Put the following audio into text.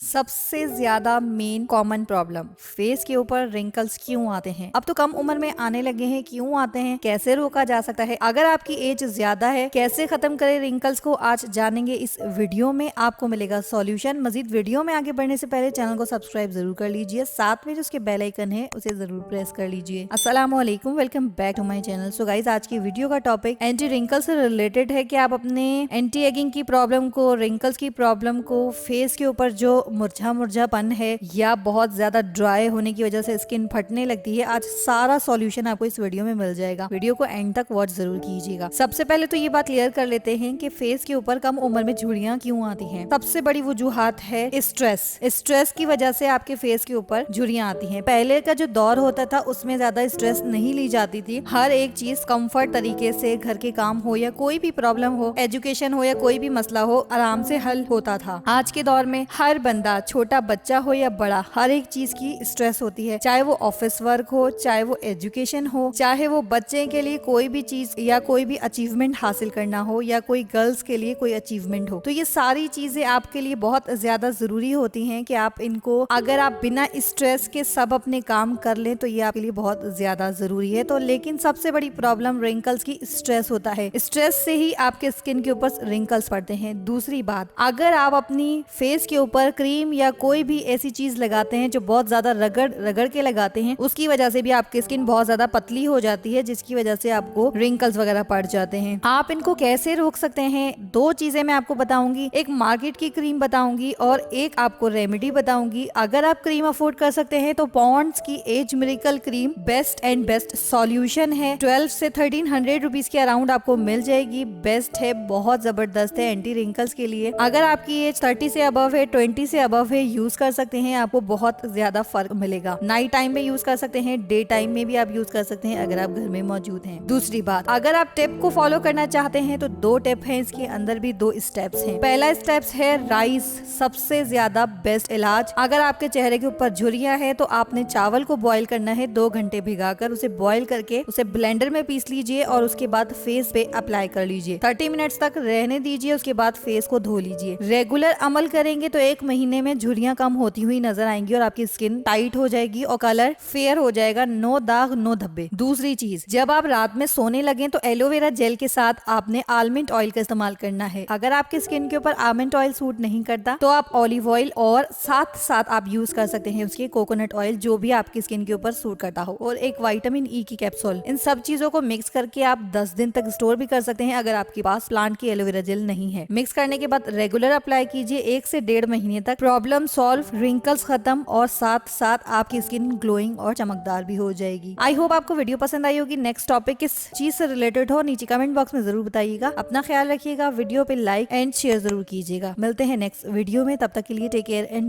सबसे ज्यादा main common problem face के ऊपर रिंकल्स क्यों आते हैं। अब तो कम उम्र में आने लगे हैं, क्यों आते हैं, कैसे रोका जा सकता है, अगर आपकी एज ज्यादा है कैसे खत्म करें रिंकल्स को, आज जानेंगे इस वीडियो में। आपको मिलेगा सॉल्यूशन। मजीद वीडियो में आगे बढ़ने से पहले चैनल को सब्सक्राइब जरूर कर लीजिए, साथ में जो उसके बेल आइकन है उसे जरूर प्रेस कर लीजिए। अस्सलाम वालेकुम, welcome back to my channel. So guys, आज की वीडियो का टॉपिक एंटी रिंकल से रिलेटेड है कि आप अपने एंटी एगिंग की प्रॉब्लम को, रिंकल्स की प्रॉब्लम को, फेस के ऊपर जो मुरझा मुरझापन है या बहुत ज्यादा ड्राई होने की वजह से स्किन फटने लगती है, आज सारा सॉल्यूशन आपको इस वीडियो में मिल जाएगा। वीडियो को एंड तक वॉच जरूर कीजिएगा। सबसे पहले तो ये बात क्लियर कर लेते हैं कि फेस के ऊपर कम उम्र में झुर्रियां क्यों आती हैं। सबसे बड़ी वजूहात है स्ट्रेस। स्ट्रेस की वजह से आपके फेस के ऊपर झुर्रियां आती हैं। पहले का जो दौर होता था उसमें ज्यादा स्ट्रेस नहीं ली जाती थी। हर एक चीज कंफर्ट तरीके से, घर के काम हो या कोई भी प्रॉब्लम हो, एजुकेशन हो या कोई भी मसला हो, आराम से हल होता था। आज के दौर में हर बंदा, छोटा बच्चा हो या बड़ा, हर एक चीज की स्ट्रेस होती है। चाहे वो ऑफिस वर्क हो, चाहे वो एजुकेशन हो, चाहे वो बच्चे के लिए कोई भी चीज या कोई भी अचीवमेंट हासिल करना हो, या कोई गर्ल्स के लिए कोई अचीवमेंट हो। तो ये सारी चीजें आपके लिए बहुत ज्यादा जरूरी होती हैं कि आप इनको, अगर आप बिना स्ट्रेस के सब अपने काम कर लें तो ये आपके लिए बहुत ज्यादा जरूरी है। तो लेकिन सबसे बड़ी प्रॉब्लम रिंकल्स की स्ट्रेस होता है। स्ट्रेस से ही आपके स्किन के ऊपर रिंकल्स पड़ते हैं। दूसरी बात, अगर आप अपनी फेस के ऊपर क्रीम या कोई भी ऐसी चीज लगाते हैं जो बहुत ज्यादा रगड़ रगड़ के लगाते हैं, उसकी वजह से भी आपकी स्किन बहुत ज्यादा पतली हो जाती है, जिसकी वजह से आपको रिंकल्स वगैरह पड़ जाते हैं। आप इनको कैसे रोक सकते हैं, दो चीजें मैं आपको बताऊंगी। एक मार्केट की क्रीम बताऊंगी और एक आपको रेमेडी बताऊंगी। अगर आप क्रीम अफोर्ड कर सकते हैं तो पॉन्ड्स की age miracle cream best and best solution है। 12 से 1300 रुपीज के अराउंड आपको मिल जाएगी। बेस्ट है, बहुत जबरदस्त है एंटी रिंकल्स के लिए। अगर आपकी एज 30 से अबव है, 20 से अबव है, यूज कर सकते हैं, आपको बहुत ज्यादा फर्क मिलेगा। नाइट टाइम में यूज कर सकते हैं, डे टाइम में भी आप यूज कर सकते हैं अगर आप घर में मौजूद हैं। दूसरी बात, अगर आप टिप को फॉलो करना चाहते हैं तो दो टिप हैं, इसके अंदर भी दो स्टेप्स हैं। पहला स्टेप्स है राइस, सबसे ज्यादा बेस्ट इलाज। अगर आपके चेहरे के ऊपर झुर्रियां है तो आपने चावल को बॉईल करना है 2 घंटे भिगाकर, उसे बॉईल करके उसे ब्लेंडर में पीस लीजिए और उसके बाद फेस पे अप्लाई कर लीजिए। 30 मिनट्स तक रहने दीजिए, उसके बाद फेस को धो लीजिए। रेगुलर अमल करेंगे तो 1 महीने में झुर्रियां कम होती हुई नजर आएंगी और आपकी स्किन टाइट हो जाएगी और कलर फेयर हो जाएगा। नो दाग, नो धब्बे। दूसरी चीज, जब आप रात में सोने लगे तो एलोवेरा जेल के साथ आपने आलमंड ऑयल का इस्तेमाल करना है। अगर आपकी स्किन के ऊपर आलमंड ऑयल सूट नहीं करता तो आप ऑलिव ऑयल और साथ साथ आप यूज कर सकते हैं उसके कोकोनट ऑयल, जो भी आपकी स्किन के ऊपर सूट करता हो, और एक विटामिन ई की कैप्सूल। इन सब चीजों को मिक्स करके आप 10 दिन तक स्टोर भी कर सकते हैं अगर आपके पास प्लांट की एलोवेरा जेल नहीं है। मिक्स करने के बाद रेगुलर अप्लाई कीजिए 1 से 1.5 महीने तक। प्रॉब्लम सॉल्व, रिंकल्स खत्म और साथ साथ आपकी स्किन ग्लोइंग और चमकदार भी हो जाएगी। आई होप आपको वीडियो पसंद आई होगी। नेक्स्ट टॉपिक किस चीज से रिलेटेड हो, नीचे कमेंट बॉक्स में जरूर बताइएगा। अपना ख्याल रखिएगा, वीडियो पे लाइक एंड शेयर जरूर कीजिएगा। मिलते हैं नेक्स्ट वीडियो में, तब तक के लिए टेक केयर एंड